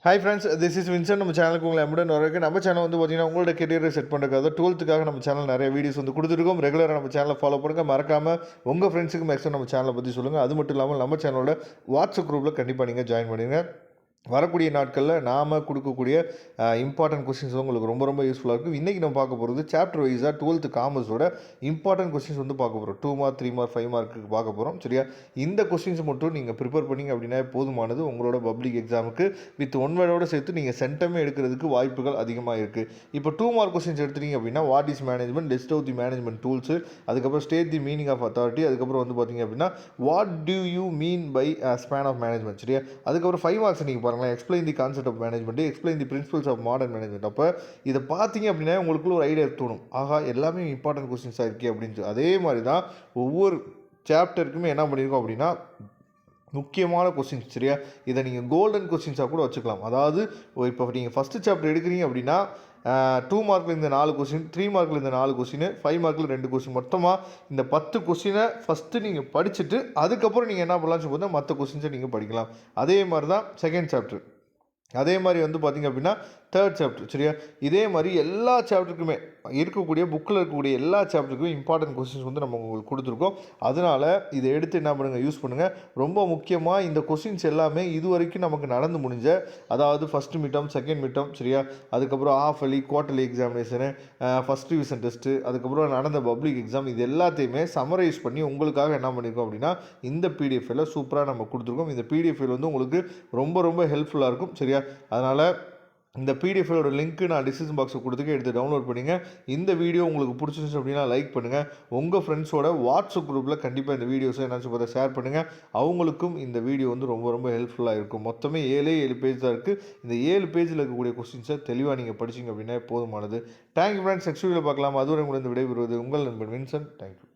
Hi friends, this is Vinson. நம்ம சேனலுக்கு உங்களை எம்புடன் வரவேற்க. நம்ம சேனல் வந்து பார்த்தீங்கன்னா உங்களோட கெரியரை செட் பண்ணுறதுக்காக 12th நம்ம சேனல் நிறைய வீடியோஸ் வந்து கொடுத்துருக்கோம். ரெகுலராக நம்ம சேனலை ஃபாலோ பண்ணுங்கள். மறக்காமல் உங்கள் ஃப்ரெண்ட்ஸுக்கு மேக்ஸிமம் நம்ம சேனலை பற்றி சொல்லுங்கள். அது மட்டும் இல்லாமல் நம்ம சேனலோட வாட்ஸ்அப் குரூப்பில் கண்டிப்பாக நீங்கள் ஜாயின் பண்ணிடுங்க. வரக்கூடிய நாட்களில் நாம் கொடுக்கக்கூடிய இம்பார்ட்டன்ட் கொஸ்டின்ஸ் உங்களுக்கு ரொம்ப ரொம்ப யூஸ்ஃபுல்லாக இருக்கும். இன்றைக்கி நம்ம பார்க்க போகிறது சாப்டர் வைஸாக 12th காமர்ஸோட இம்பார்ட்டன்ட் கொஸ்டின்ஸ் வந்து பார்க்க போகிறோம். 2 மார்க் 3 மார்க் 5 மார்க்கு பார்க்க போகிறோம். சரியா, இந்த கொஸ்டின்ஸ் மட்டும் நீங்கள் ப்ரிப்பேர் பண்ணிங்க அப்படின்னா போதுமானது. உங்களோட பப்ளிக் எக்ஸாமுக்கு வித் ஒன் வேர்டோடு சேர்த்து நீங்கள் சென்டமே எடுக்கிறதுக்கு வாய்ப்புகள் அதிகமாக இருக்குது. இப்போ 2 மார்க் கொஸ்டின்ஸ் எடுத்துட்டீங்க அப்படின்னா what is management, list of the management tools, அதுக்கப்புறம் state the meaning of authority, அதுக்கப்புறம் வந்து பார்த்தீங்க அப்படின்னா what do you mean by span of management. சரியா, அதுக்கப்புறம் 5 மார்க்ஸ் நீங்கள் explain the concept of management, explain the principles of modern management. அப்போ இதை பார்த்தீங்க அப்படின்னா உங்களுக்குள்ள ஒரு ஐடியா தோணும், ஆகா எல்லாமே இம்பார்ட்டன்ட் கொஸ்டின்ஸாக இருக்கே அப்படின்னு. அதே மாதிரி தான் ஒவ்வொரு சாப்டருக்குமே என்ன பண்ணியிருக்கோம் அப்படின்னா முக்கியமான கொஸ்டின்ஸ். சரியா, இதை நீங்கள் கோல்டன் கொஸ்டின்ஸாக கூட வச்சுக்கலாம். அதாவது இப்போ நீங்கள் ஃபஸ்ட்டு சாப்டர் எடுக்கிறீங்க அப்படின்னா 2 மார்க்கில் இந்த 4 கொஸ்டின், 3 மார்க்கில் இந்த 4 கொஸ்டின், 5 மார்க்கில் 2 கொஸ்டின், மொத்தமாக இந்த 10 கொஸ்டினை ஃபஸ்ட்டு நீங்கள் படிச்சுட்டு அதுக்கப்புறம் நீங்கள் என்ன பண்ணலாம்னு சொல்லுங்கள், மற்ற கொஸ்டின்ஸை நீங்கள் படிக்கலாம். அதே மாதிரி தான் செகண்ட் சாப்டர், அதே மாதிரி வந்து பார்த்திங்க அப்படின்னா தேர்ட் சாப்டர். சரியா, இதே மாதிரி எல்லா சாப்டருக்குமே இருக்கக்கூடிய புக்கில் இருக்கக்கூடிய எல்லா சாப்டருக்குமே இம்பார்ட்டன்ட் கொஸ்டின்ஸ் வந்து நம்ம உங்களுக்கு கொடுத்துருக்கோம். அதனால் இதை எடுத்து என்ன பண்ணுங்கள், யூஸ் பண்ணுங்கள். ரொம்ப முக்கியமாக இந்த கொஸ்டின்ஸ் எல்லாமே இது வரைக்கும் நமக்கு நடந்து முடிஞ்ச, அதாவது ஃபஸ்ட்டு மிட்டம், செகண்ட் மிட்டம், சரியா, அதுக்கப்புறம் half yearly, quarterly examination, first division test, அதுக்கப்புறம் நடந்த பப்ளிக் எக்ஸாம், இது எல்லாத்தையுமே சமரைஸ் பண்ணி உங்களுக்காக என்ன பண்ணியிருக்கோம் அப்படின்னா இந்த பிடிஎஃப்ல சூப்பராக நம்ம கொடுத்துருக்கோம். இந்த பிடிஎஃப்ல வந்து உங்களுக்கு ரொம்ப ரொம்ப ஹெல்ப்ஃபுல்லாக இருக்கும். சரியா, அதனால் இந்த பிடிஎஃபோட லிங்க்கு நான் டிஸ்கிரிப்ஷன் பாக்ஸில் கொடுத்துக்க, எடுத்து டவுன்லோட் பண்ணிங்க. இந்த வீடியோ உங்களுக்கு பிடிச்சிருந்துச்சு அப்படின்னா லைக் பண்ணுங்கள். உங்கள் ஃப்ரெண்ட்ஸோட வாட்ஸ்அப் குரூப்பில் கண்டிப்பாக இந்த வீடியோஸை என்னாச்சும் பார்த்தா ஷேர் பண்ணுங்கள். அவங்களுக்கும் இந்த வீடியோ வந்து ரொம்ப ரொம்ப ஹெல்ப்ஃபுல்லாக இருக்கும். மொத்தமே 7 பேஜ் தான் இருக்குது. இந்த 7 பேஜில் இருக்கக்கூடிய கொஸ்டின்ஸை தெளிவாக நீங்கள் படிச்சிங்க அப்படின்னா போதுமானது. Thank you friends. நெக்ஸ்ட் வீடியோவில் பார்க்கலாம். அதுவரை உங்களை விடைபெறுவது உங்கள் நண்பன் வின்சன். தேங்க்யூ.